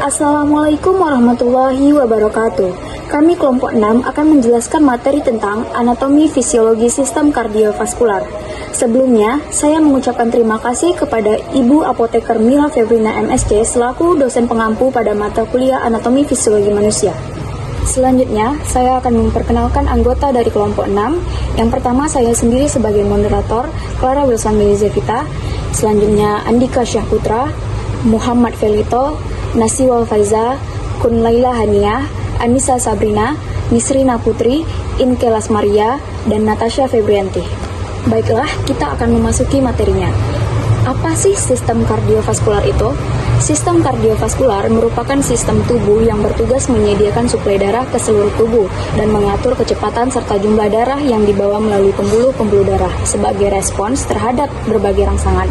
Assalamualaikum warahmatullahi wabarakatuh. Kami kelompok 6 akan menjelaskan materi tentang anatomi fisiologi sistem kardiovaskular. Sebelumnya, saya mengucapkan terima kasih kepada Ibu Apoteker Mila Febrina MSc selaku dosen pengampu pada mata kuliah anatomi fisiologi manusia. Selanjutnya, saya akan memperkenalkan anggota dari kelompok 6. Yang pertama, saya sendiri sebagai moderator, Clara Wilson Melizevita. Selanjutnya, Andika Syahputra, Muhammad Felito, Nasiwal Faiza, Kun Laila Hania, Anissa Sabrina, Nisrina Putri, Inkelas Maria, dan Natasha Febrianti. Baiklah, kita akan memasuki materinya. Apa sih sistem kardiovaskular itu? Sistem kardiovaskular merupakan sistem tubuh yang bertugas menyediakan suplai darah ke seluruh tubuh dan mengatur kecepatan serta jumlah darah yang dibawa melalui pembuluh-pembuluh darah sebagai respons terhadap berbagai rangsangan.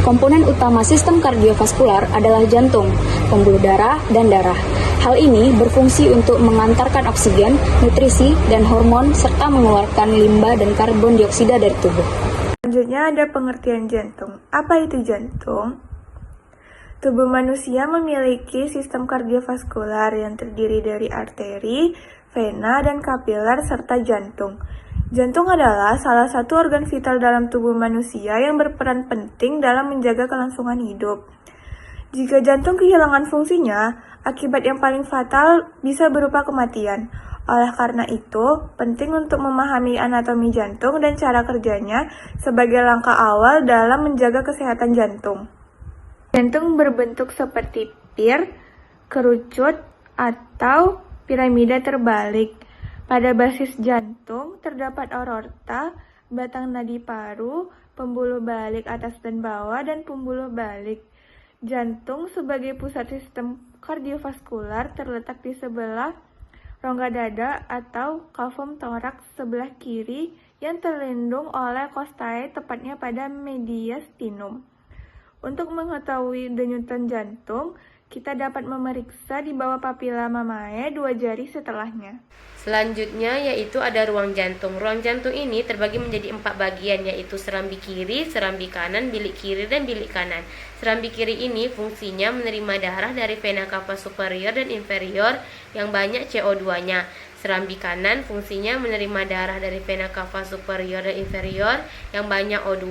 Komponen utama sistem kardiovaskular adalah jantung, pembuluh darah, dan darah. Hal ini berfungsi untuk mengantarkan oksigen, nutrisi, dan hormon, serta mengeluarkan limbah dan karbon dioksida dari tubuh. Selanjutnya ada pengertian jantung. Apa itu jantung? Tubuh manusia memiliki sistem kardiovaskular yang terdiri dari arteri, vena, dan kapiler, serta jantung. Jantung adalah salah satu organ vital dalam tubuh manusia yang berperan penting dalam menjaga kelangsungan hidup. Jika jantung kehilangan fungsinya, akibat yang paling fatal bisa berupa kematian. Oleh karena itu, penting untuk memahami anatomi jantung dan cara kerjanya sebagai langkah awal dalam menjaga kesehatan jantung. Jantung berbentuk seperti pir, kerucut, atau piramida terbalik. Pada basis jantung terdapat aorta, batang nadi paru, pembuluh balik atas dan bawah, dan pembuluh balik. Jantung sebagai pusat sistem kardiovaskular terletak di sebelah rongga dada atau kafum toraks sebelah kiri yang terlindung oleh costae, tepatnya pada mediastinum. Untuk mengetahui denyutan jantung, kita dapat memeriksa di bawah papila mamae 2 jari setelahnya. Selanjutnya yaitu ada ruang jantung. Ruang jantung ini terbagi menjadi 4 bagian, yaitu serambi kiri, serambi kanan, bilik kiri, dan bilik kanan. Serambi kiri ini fungsinya menerima darah dari vena cava superior dan inferior yang banyak CO2-nya. Serambi kanan fungsinya menerima darah dari vena cava superior dan inferior yang banyak O2.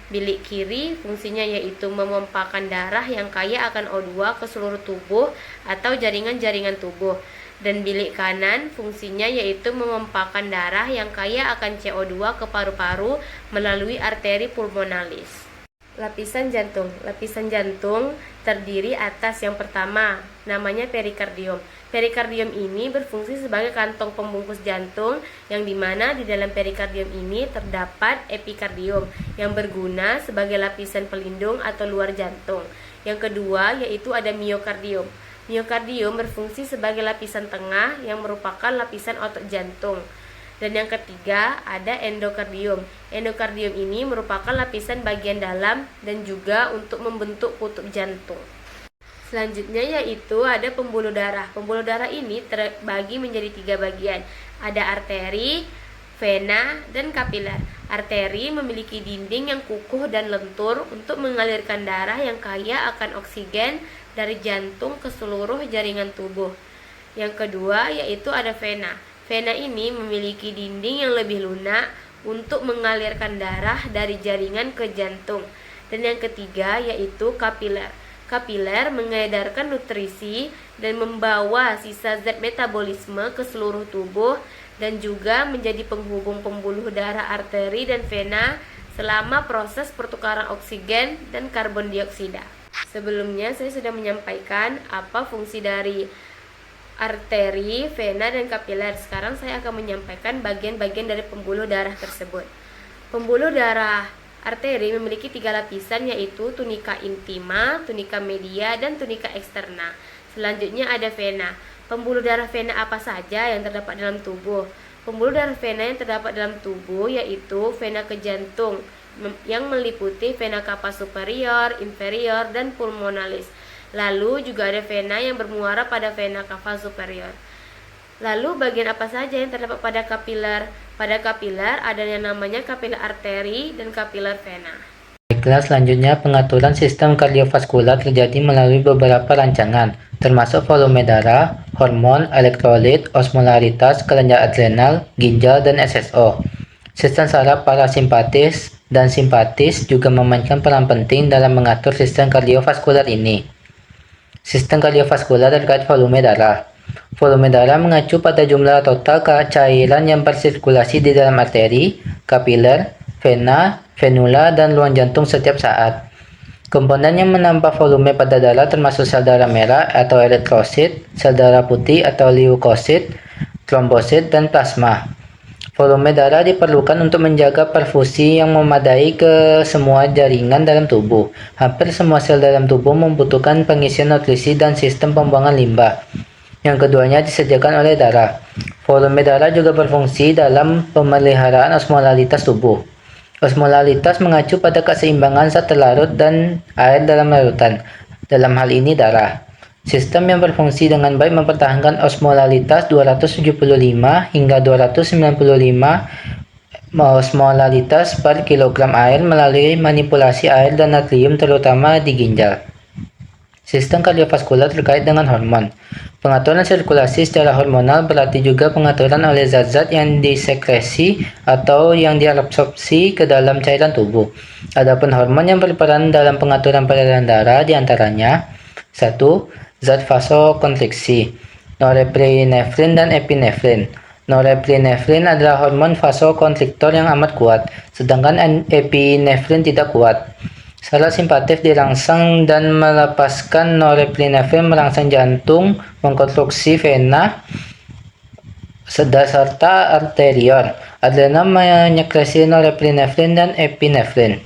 Bilik kiri fungsinya yaitu memompakan darah yang kaya akan O2 ke seluruh tubuh atau jaringan-jaringan tubuh. Dan bilik kanan fungsinya yaitu memompakan darah yang kaya akan CO2 ke paru-paru melalui arteri pulmonalis. Lapisan jantung. Lapisan jantung terdiri atas yang pertama, namanya perikardium. Perikardium ini berfungsi sebagai kantong pembungkus jantung, yang dimana di dalam perikardium ini terdapat epikardium yang berguna sebagai lapisan pelindung atau luar jantung. Yang kedua yaitu ada miokardium. Miokardium berfungsi sebagai lapisan tengah yang merupakan lapisan otot jantung. Dan yang ketiga ada endokardium. Endokardium ini merupakan lapisan bagian dalam dan juga untuk membentuk kutub jantung. Selanjutnya yaitu ada pembuluh darah. Pembuluh darah ini terbagi menjadi 3 bagian. Ada arteri, vena, dan kapiler. Arteri memiliki dinding yang kukuh dan lentur untuk mengalirkan darah yang kaya akan oksigen dari jantung ke seluruh jaringan tubuh. Yang kedua yaitu ada vena. Vena ini memiliki dinding yang lebih lunak untuk mengalirkan darah dari jaringan ke jantung. Dan yang ketiga yaitu kapiler. Kapiler mengedarkan nutrisi dan membawa sisa zat metabolisme ke seluruh tubuh dan juga menjadi penghubung pembuluh darah arteri dan vena selama proses pertukaran oksigen dan karbon dioksida. Sebelumnya saya sudah menyampaikan apa fungsi dari arteri, vena, dan kapiler. Sekarang saya akan menyampaikan bagian-bagian dari pembuluh darah tersebut. Pembuluh darah arteri memiliki 3 lapisan, yaitu tunika intima, tunika media, dan tunika eksterna. Selanjutnya ada vena. Pembuluh darah vena apa saja yang terdapat dalam tubuh? Pembuluh darah vena yang terdapat dalam tubuh yaitu vena ke jantung yang meliputi vena cava superior, inferior, dan pulmonalis. Lalu juga ada vena yang bermuara pada vena cava superior. Lalu bagian apa saja yang terdapat pada kapiler? Pada kapiler ada yang namanya kapiler arteri dan kapiler vena. kelas selanjutnya, pengaturan sistem kardiovaskular terjadi melalui beberapa rancangan, termasuk volume darah, hormon, elektrolit, osmolaritas, kelenjar adrenal, ginjal, dan SSO. Sistem saraf parasimpatis dan simpatis juga memainkan peran penting dalam mengatur sistem kardiovaskular ini. Sistem kardiovaskular terkait volume darah. Volume darah mengacu pada jumlah total cairan yang bersirkulasi di dalam arteri, kapiler, vena, venula, dan ruang jantung setiap saat. Komponen yang menambah volume pada darah termasuk sel darah merah atau eritrosit, sel darah putih atau leukosit, trombosit, dan plasma. Volume darah diperlukan untuk menjaga perfusi yang memadai ke semua jaringan dalam tubuh. Hampir semua sel dalam tubuh membutuhkan pengisian nutrisi dan sistem pembuangan limbah. Yang keduanya disediakan oleh darah. Volume darah juga berfungsi dalam pemeliharaan osmolaritas tubuh. Osmolaritas mengacu pada keseimbangan zat terlarut dan air dalam larutan. Dalam hal ini darah. Sistem yang berfungsi dengan baik mempertahankan osmolaritas 275 hingga 295 osmolaritas per kilogram air melalui manipulasi air dan natrium terutama di ginjal. Sistem kardiovaskular terkait dengan hormon. Pengaturan sirkulasi secara hormonal berarti juga pengaturan oleh zat-zat yang disekresi atau yang diabsorpsi ke dalam cairan tubuh. Adapun hormon yang berperan dalam pengaturan peredaran darah diantaranya 1. Zat vasokonstriksi, norepinefrin dan epinefrin. Norepinefrin adalah hormon vasokonstriktor yang amat kuat, sedangkan epinefrin tidak kuat. Saraf simpatif dirangsang dan melepaskan norepinefrin merangsang jantung, mengkonstruksi vena, serta arteriol. Adrenal menyekresi norepinefrin dan epinefrin.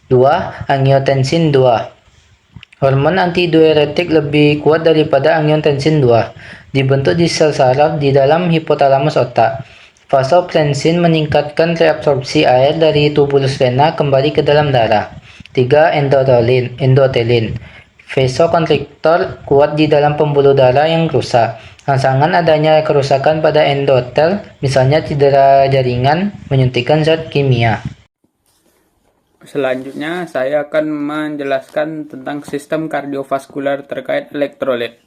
2. Angiotensin 2. Hormon antidiuretik lebih kuat daripada angiotensin 2. Dibentuk di sel saraf di dalam hipotalamus otak. Vasopressin meningkatkan reabsorpsi air dari tubulus vena kembali ke dalam darah. 3. Endotelin. Vasokonstriktor kuat di dalam pembuluh darah yang rusak. Rangsangan adanya kerusakan pada endotel, misalnya cedera jaringan, menyuntikkan zat kimia. Selanjutnya, saya akan menjelaskan tentang sistem kardiovaskular terkait elektrolit.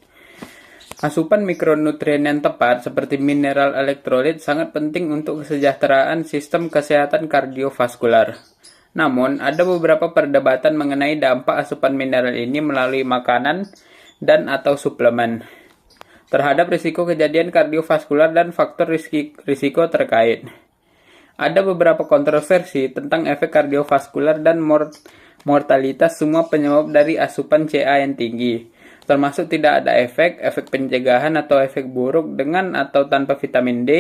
Asupan mikronutrien yang tepat seperti mineral elektrolit sangat penting untuk kesejahteraan sistem kesehatan kardiovaskular. Namun, ada beberapa perdebatan mengenai dampak asupan mineral ini melalui makanan dan atau suplemen terhadap risiko kejadian kardiovaskular dan faktor risiko terkait. Ada beberapa kontroversi tentang efek kardiovaskular dan mortalitas semua penyebab dari asupan CA yang tinggi, termasuk tidak ada efek pencegahan atau efek buruk dengan atau tanpa vitamin D.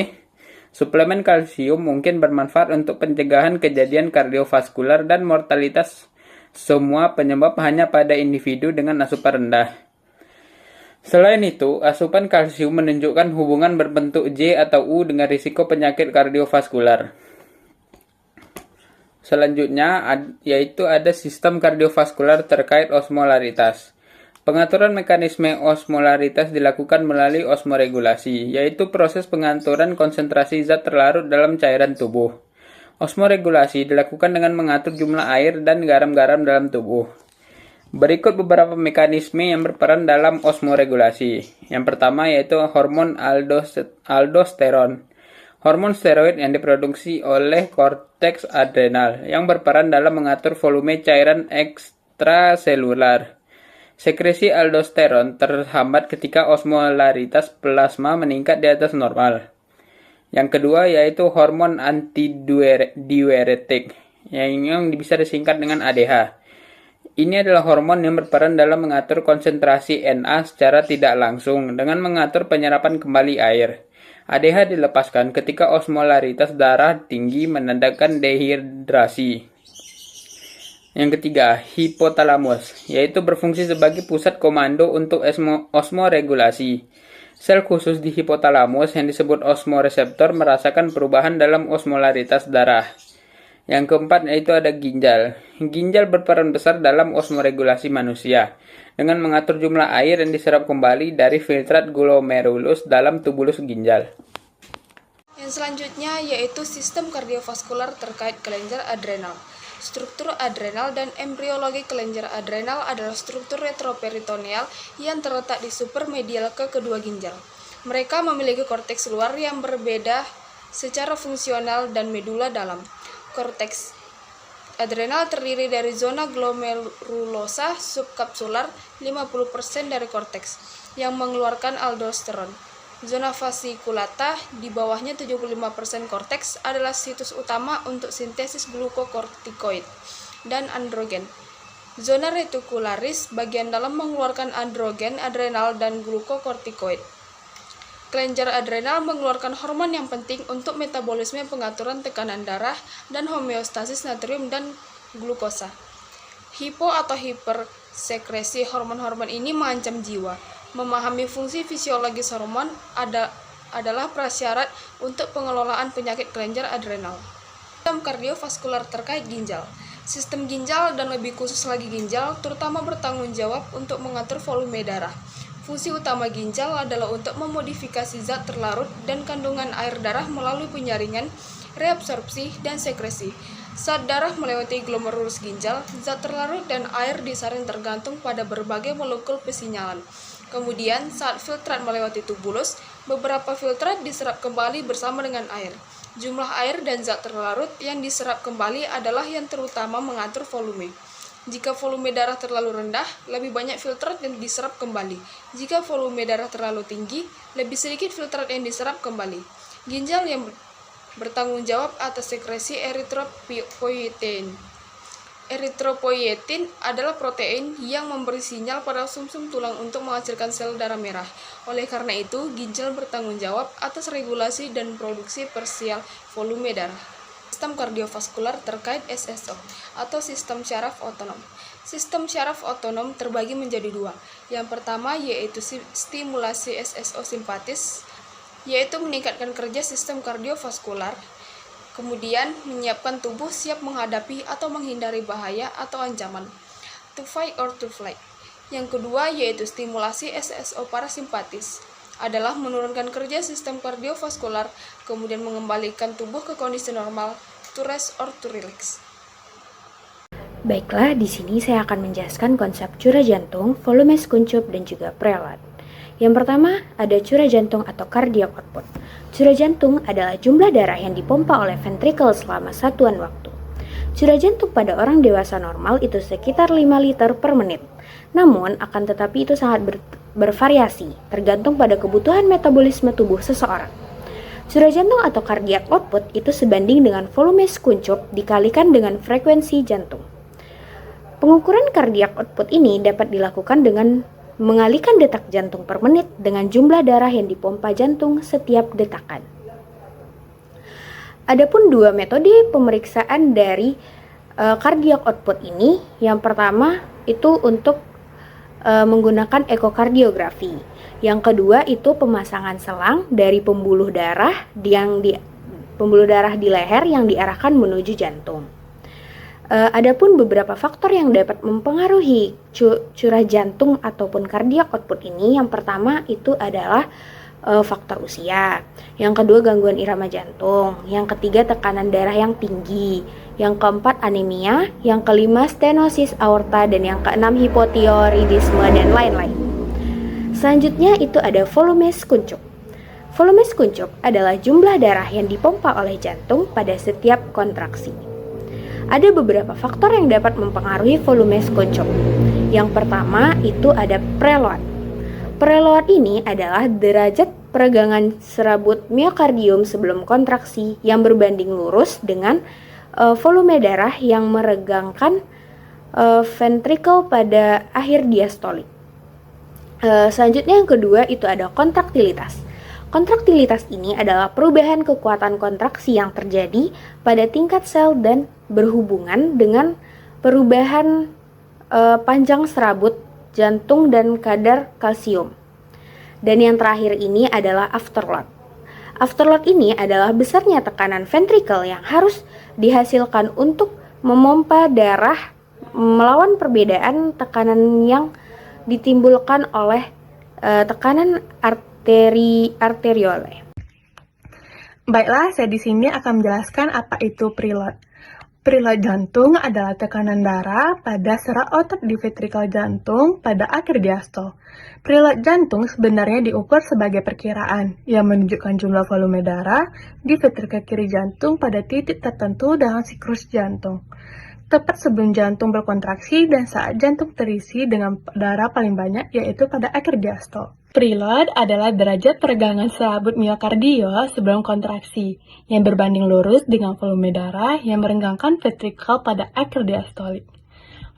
Suplemen kalsium mungkin bermanfaat untuk pencegahan kejadian kardiovaskular dan mortalitas semua penyebab hanya pada individu dengan asupan rendah. Selain itu, asupan kalsium menunjukkan hubungan berbentuk J atau U dengan risiko penyakit kardiovaskular. Selanjutnya, yaitu ada sistem kardiovaskular terkait osmolaritas. Pengaturan mekanisme osmolaritas dilakukan melalui osmoregulasi, yaitu proses pengaturan konsentrasi zat terlarut dalam cairan tubuh. Osmoregulasi dilakukan dengan mengatur jumlah air dan garam-garam dalam tubuh. Berikut beberapa mekanisme yang berperan dalam osmoregulasi. Yang pertama yaitu hormon aldosteron. Hormon steroid yang diproduksi oleh korteks adrenal yang berperan dalam mengatur volume cairan ekstraselular. Sekresi aldosteron terhambat ketika osmolaritas plasma meningkat di atas normal. Yang kedua yaitu hormon antidiuretik yang bisa disingkat dengan ADH. Ini adalah hormon yang berperan dalam mengatur konsentrasi Na secara tidak langsung dengan mengatur penyerapan kembali air. ADH dilepaskan ketika osmolaritas darah tinggi menandakan dehidrasi. Yang ketiga, hipotalamus, yaitu berfungsi sebagai pusat komando untuk osmoregulasi. Sel khusus di hipotalamus yang disebut osmoreseptor merasakan perubahan dalam osmolaritas darah. Yang keempat yaitu ada ginjal. Ginjal berperan besar dalam osmoregulasi manusia dengan mengatur jumlah air yang diserap kembali dari filtrat glomerulus dalam tubulus ginjal. Yang selanjutnya yaitu sistem kardiovaskular terkait kelenjar adrenal. Struktur adrenal dan embriologi kelenjar adrenal adalah struktur retroperitoneal yang terletak di supermedial ke kedua ginjal. Mereka memiliki korteks luar yang berbeda secara fungsional dan medula dalam. Korteks adrenal terdiri dari zona glomerulosa subkapsular 50% dari korteks yang mengeluarkan aldosteron. Zona fasciculata di bawahnya 75% korteks adalah situs utama untuk sintesis glukokortikoid dan androgen. Zona reticularis bagian dalam mengeluarkan androgen, adrenal, dan glukokortikoid. Kelenjar adrenal mengeluarkan hormon yang penting untuk metabolisme pengaturan tekanan darah dan homeostasis natrium dan glukosa. Hipo atau hipersekresi hormon-hormon ini mengancam jiwa. Memahami fungsi fisiologis hormon adalah prasyarat untuk pengelolaan penyakit kelenjar adrenal. Sistem kardiovaskular terkait ginjal. Sistem ginjal dan lebih khusus lagi ginjal terutama bertanggung jawab untuk mengatur volume darah. Fungsi utama ginjal adalah untuk memodifikasi zat terlarut dan kandungan air darah melalui penyaringan, reabsorpsi, dan sekresi. Saat darah melewati glomerulus ginjal, zat terlarut dan air disaring tergantung pada berbagai molekul pesinyalan. Kemudian, saat filtrat melewati tubulus, beberapa filtrat diserap kembali bersama dengan air. Jumlah air dan zat terlarut yang diserap kembali adalah yang terutama mengatur volume. Jika volume darah terlalu rendah, lebih banyak filtrat yang diserap kembali. Jika volume darah terlalu tinggi, lebih sedikit filtrat yang diserap kembali. Ginjal yang bertanggung jawab atas sekresi eritropoietin. Eritropoietin adalah protein yang memberi sinyal pada sumsum tulang untuk menghasilkan sel darah merah. Oleh karena itu, ginjal bertanggung jawab atas regulasi dan produksi parsial volume darah. Sistem kardiovaskular terkait SSO atau sistem syaraf otonom. Sistem syaraf otonom terbagi menjadi dua. Yang pertama yaitu stimulasi SSO simpatis, yaitu meningkatkan kerja sistem kardiovaskular. Kemudian, menyiapkan tubuh siap menghadapi atau menghindari bahaya atau ancaman. To fight or to flight. Yang kedua yaitu stimulasi SSO parasimpatis, adalah menurunkan kerja sistem kardiovaskular, kemudian mengembalikan tubuh ke kondisi normal, to rest or to relax. Baiklah, di sini saya akan menjelaskan konsep curah jantung, volume kuncup, dan juga preload. Yang pertama, ada curah jantung atau cardiac output. Curah jantung adalah jumlah darah yang dipompa oleh ventrikel selama satuan waktu. Curah jantung pada orang dewasa normal itu sekitar 5 liter per menit. Namun, akan tetapi itu sangat bervariasi, tergantung pada kebutuhan metabolisme tubuh seseorang. Curah jantung atau cardiac output itu sebanding dengan volume kuncup dikalikan dengan frekuensi jantung. Pengukuran cardiac output ini dapat dilakukan dengan mengalihkan detak jantung per menit dengan jumlah darah yang dipompa jantung setiap detakan. Adapun dua metode pemeriksaan dari cardiac output ini. Yang pertama itu untuk menggunakan ekokardiografi. Yang kedua itu pemasangan selang dari pembuluh darah di leher yang diarahkan menuju jantung. Adapun beberapa faktor yang dapat mempengaruhi curah jantung ataupun cardiac output ini, yang pertama itu adalah faktor usia, yang kedua gangguan irama jantung, yang ketiga tekanan darah yang tinggi, yang keempat anemia, yang kelima stenosis aorta, dan yang keenam hipotiroidisme dan lain-lain. Selanjutnya itu ada volume kuncup. Volume kuncup adalah jumlah darah yang dipompa oleh jantung pada setiap kontraksi. Ada beberapa faktor yang dapat mempengaruhi volume kuncup. Yang pertama itu ada preload. Preload ini adalah derajat peregangan serabut miokardium sebelum kontraksi yang berbanding lurus dengan volume darah yang meregangkan ventrikel pada akhir diastolik. Selanjutnya yang kedua itu ada kontraktilitas. Kontraktilitas ini adalah perubahan kekuatan kontraksi yang terjadi pada tingkat sel dan berhubungan dengan perubahan panjang serabut jantung dan kadar kalsium. Dan yang terakhir ini adalah afterload. Afterload ini adalah besarnya tekanan ventrikel yang harus dihasilkan untuk memompa darah melawan perbedaan tekanan yang ditimbulkan oleh tekanan arteriole. Baiklah, saya di sini akan menjelaskan apa itu preload. Preload jantung adalah tekanan darah pada serat otot di ventrikel jantung pada akhir diastol. Preload jantung sebenarnya diukur sebagai perkiraan yang menunjukkan jumlah volume darah di ventrikel kiri jantung pada titik tertentu dalam siklus jantung, tepat sebelum jantung berkontraksi dan saat jantung terisi dengan darah paling banyak, yaitu pada akhir diastol. Preload adalah derajat peregangan selaput miokardio sebelum kontraksi, yang berbanding lurus dengan volume darah yang merenggangkan ventrikel pada akhir diastolik.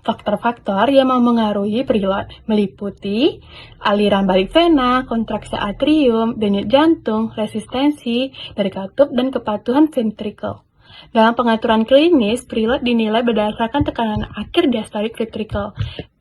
Faktor-faktor yang mempengaruhi preload meliputi aliran balik vena, kontraksi atrium, denyut jantung, resistensi dari katup, dan kepatuhan ventrikel. Dalam pengaturan klinis, preload dinilai berdasarkan tekanan akhir diastolik ventrikel.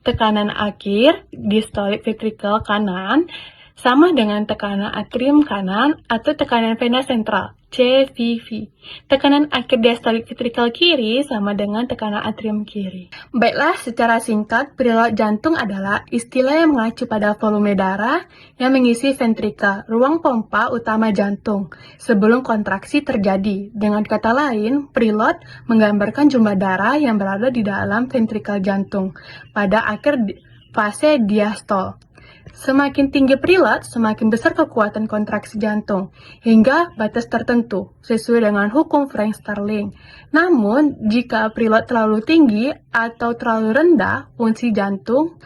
Tekanan akhir diastolik ventrikel kanan sama dengan tekanan atrium kanan atau tekanan vena sentral, CVV. Tekanan akhir diastolik ventrikel kiri sama dengan tekanan atrium kiri. Baiklah, secara singkat, preload jantung adalah istilah yang mengacu pada volume darah yang mengisi ventrikel, ruang pompa utama jantung, sebelum kontraksi terjadi. Dengan kata lain, preload menggambarkan jumlah darah yang berada di dalam ventrikel jantung pada akhir fase diastol. Semakin tinggi preload, semakin besar kekuatan kontraksi jantung, hingga batas tertentu, sesuai dengan hukum Frank-Starling. Namun, jika preload terlalu tinggi atau terlalu rendah, fungsi jantung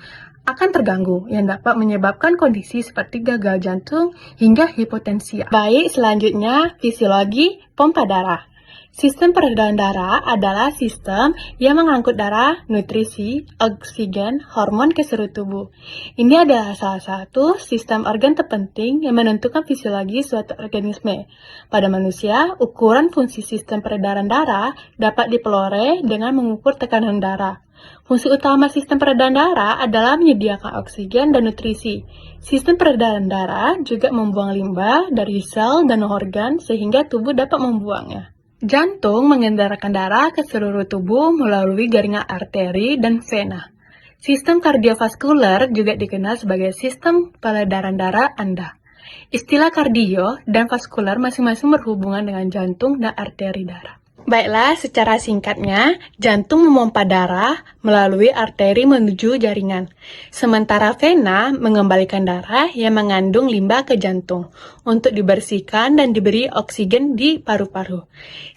akan terganggu, yang dapat menyebabkan kondisi seperti gagal jantung hingga hipotensia. Baik, selanjutnya fisiologi pompa darah. Sistem peredaran darah adalah sistem yang mengangkut darah, nutrisi, oksigen, hormon ke seluruh tubuh. Ini adalah salah satu sistem organ terpenting yang menentukan fisiologi suatu organisme. Pada manusia, ukuran fungsi sistem peredaran darah dapat diperoleh dengan mengukur tekanan darah. Fungsi utama sistem peredaran darah adalah menyediakan oksigen dan nutrisi. Sistem peredaran darah juga membuang limbah dari sel dan organ sehingga tubuh dapat membuangnya. Jantung mengendarkan darah ke seluruh tubuh melalui jaringan arteri dan vena. Sistem kardiovaskuler juga dikenal sebagai sistem peredaran darah Anda. Istilah kardio dan vaskular masing-masing berhubungan dengan jantung dan arteri darah. Baiklah, secara singkatnya, jantung memompa darah melalui arteri menuju jaringan, sementara vena mengembalikan darah yang mengandung limbah ke jantung untuk dibersihkan dan diberi oksigen di paru-paru.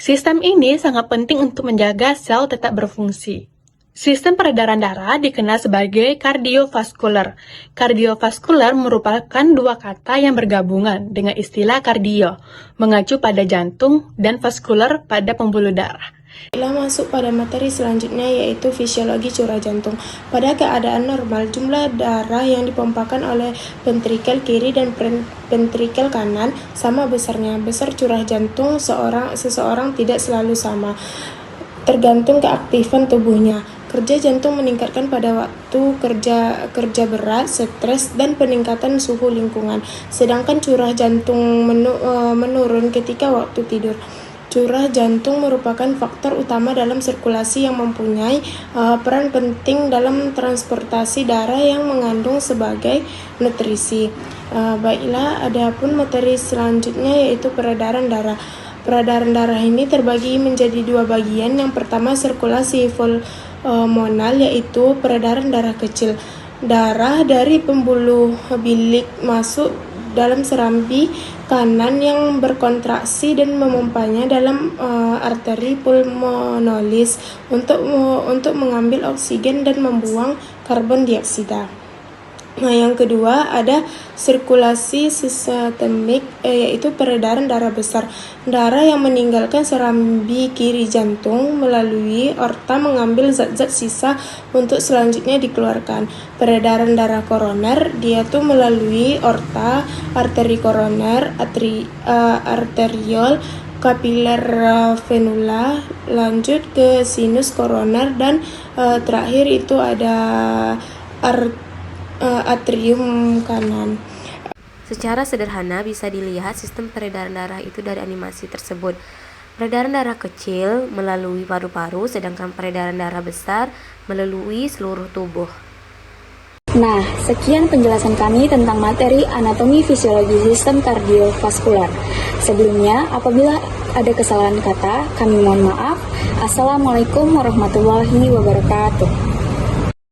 Sistem ini sangat penting untuk menjaga sel tetap berfungsi. Sistem peredaran darah dikenal sebagai kardiovaskuler. Kardiovaskuler merupakan dua kata yang bergabungan dengan istilah kardio, mengacu pada jantung, dan vaskuler pada pembuluh darah. Kita masuk pada materi selanjutnya, yaitu fisiologi curah jantung. Pada keadaan normal, jumlah darah yang dipompakan oleh ventrikel kiri dan ventrikel kanan sama besarnya. Besar curah jantung seseorang tidak selalu sama, tergantung keaktifan tubuhnya. Kerja jantung meningkatkan pada waktu kerja berat, stres, dan peningkatan suhu lingkungan. Sedangkan curah jantung menurun ketika waktu tidur. Curah jantung merupakan faktor utama dalam sirkulasi yang mempunyai peran penting dalam transportasi darah yang mengandung sebagai nutrisi. Baiklah, adapun materi selanjutnya yaitu peredaran darah. Peredaran darah ini terbagi menjadi dua bagian. Yang pertama, sirkulasi pulmonal, yaitu peredaran darah kecil. Darah dari pembuluh bilik masuk dalam serambi kanan yang berkontraksi dan memompanya dalam arteri pulmonalis untuk mengambil oksigen dan membuang karbon dioksida. Nah, yang kedua ada sirkulasi sistemik, yaitu peredaran darah besar. Darah yang meninggalkan serambi kiri jantung melalui aorta mengambil zat-zat sisa untuk selanjutnya dikeluarkan. Peredaran darah koroner, dia tuh melalui aorta, arteri koroner, arteriol, kapiler venula, lanjut ke sinus koroner, dan terakhir itu ada atrium kanan. Secara sederhana bisa dilihat sistem peredaran darah itu dari animasi tersebut. Peredaran darah kecil melalui paru-paru, sedangkan peredaran darah besar melalui seluruh tubuh. Nah, sekian penjelasan kami tentang materi anatomi fisiologi sistem kardiovaskular. Sebelumnya, apabila ada kesalahan kata, kami mohon maaf. Assalamualaikum warahmatullahi wabarakatuh.